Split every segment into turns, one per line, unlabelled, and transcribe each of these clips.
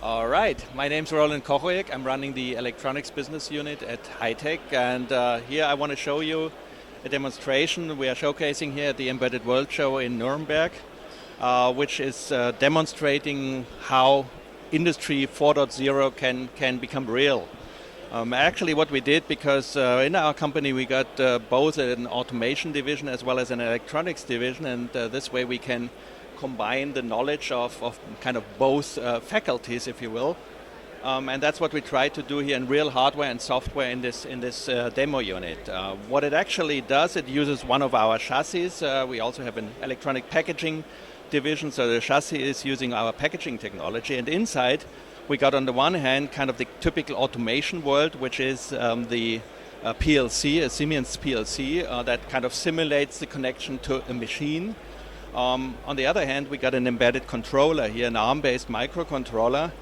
All right, my name's Roland Kochowiak. I'm running the electronics business unit at Heitec, and here I want to show you a demonstration we are showcasing here at the Embedded World Show in Nuremberg, which is demonstrating how Industry 4.0 can become real. Actually what we did, because in our company we got both an automation division as well as an electronics division, and this way we can combine the knowledge of kind of both faculties, if you will. And that's what we try to do here in real hardware and software in this demo unit. What it actually does, it uses one of our chassis. We also have an electronic packaging division, so the chassis is using our packaging technology. And inside, we got on the one hand kind of the typical automation world, which is the PLC, a Siemens PLC, that kind of simulates the connection to a machine. On the other hand, we got an embedded controller here, an ARM-based microcontroller,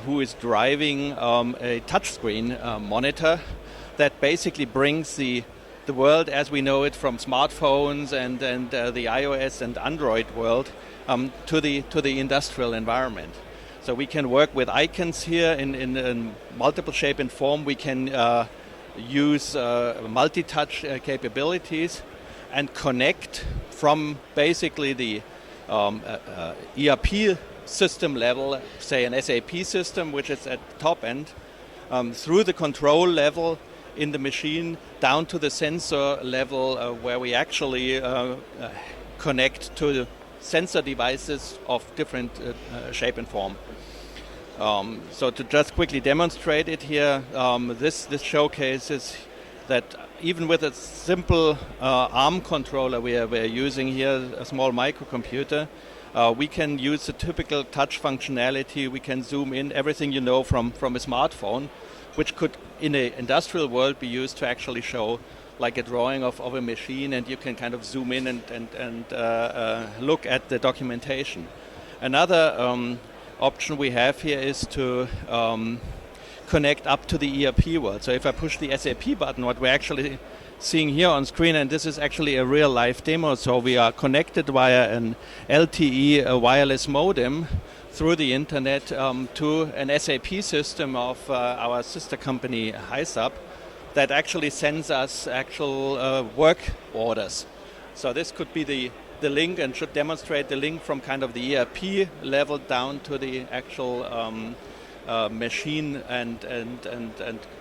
who is driving a touchscreen monitor that basically brings the world as we know it from smartphones and the iOS and Android world to the industrial environment. So we can work with icons here in multiple shape and form. We can use multi-touch capabilities and connect from basically the ERP system level, say an SAP system, which is at the top end, through the control level in the machine down to the sensor level where we actually connect to the sensor devices of different shape and form. So to just quickly demonstrate it here, this showcases that even with a simple ARM controller we're using here, a small microcomputer, we can use the typical touch functionality. We can zoom in everything you know from a smartphone, which could in an industrial world be used to actually show like a drawing of a machine, and you can kind of zoom in and look at the documentation. Another option we have here is to connect up to the ERP world. So if I push the SAP button, what we're actually seeing here on screen, and this is actually a real life demo, so we are connected via an LTE wireless modem through the internet to an SAP system of our sister company Heitec that actually sends us actual work orders. So this could be the link and should demonstrate the link from kind of the ERP level down to the actual machine and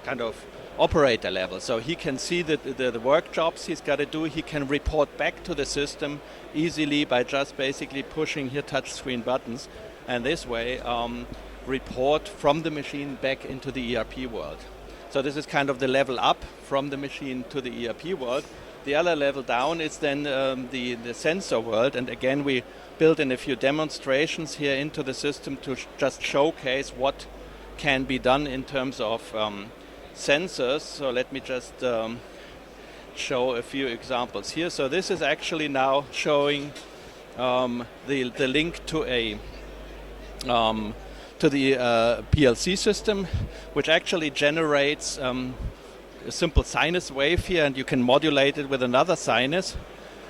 kind of operator level. So he can see the work jobs he's got to do. He can report back to the system easily by just basically pushing here touch screen buttons, and this way report from the machine back into the ERP world. So this is kind of the level up from the machine to the ERP world. The other level down is then the sensor world, and again we built in a few demonstrations here into the system to just showcase what can be done in terms of sensors. So let me just show a few examples here. So this is actually now showing the link to the PLC system, which actually generates a simple sinus wave here, and you can modulate it with another sinus.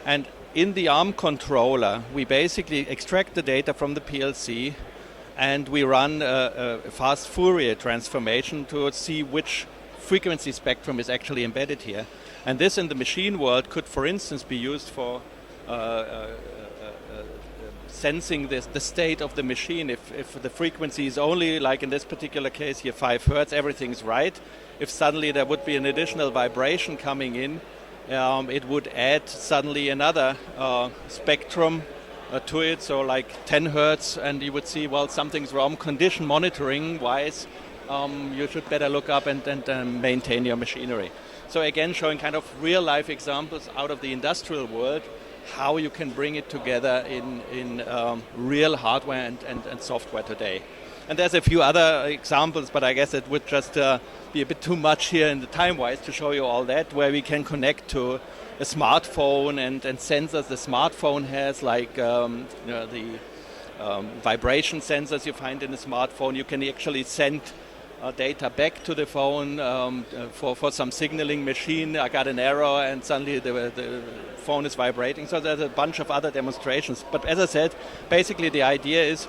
And in the ARM controller, we basically extract the data from the PLC, and we run a fast Fourier transformation to see which frequency spectrum is actually embedded here. And this in the machine world could, for instance, be used for sensing the state of the machine. If the frequency is only, like in this particular case here, 5 Hertz, everything's right. If suddenly there would be an additional vibration coming in, it would add suddenly another spectrum to it, so like 10 Hertz, and you would see, well, something's wrong. Condition monitoring wise, you should better look up and maintain your machinery. So again, showing kind of real life examples out of the industrial world, how you can bring it together in real hardware and software today. And there's a few other examples, but I guess it would just be a bit too much here in the time-wise to show you all that, where we can connect to a smartphone and sensors the smartphone has, like the vibration sensors you find in a smartphone. You can actually send data back to the phone for some signaling machine. I got an error and suddenly the phone is vibrating. So there's a bunch of other demonstrations. But as I said, basically the idea is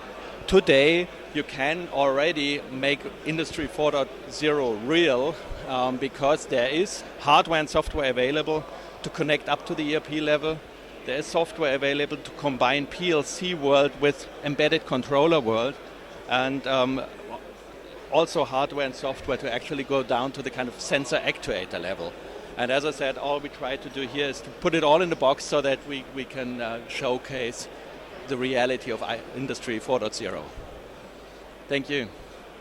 today you can already make Industry 4.0 real because there is hardware and software available to connect up to the ERP level. There is software available to combine PLC world with embedded controller world, and also hardware and software to actually go down to the kind of sensor actuator level. And as I said, all we try to do here is to put it all in the box so that we can showcase the reality of Industry 4.0. Thank you.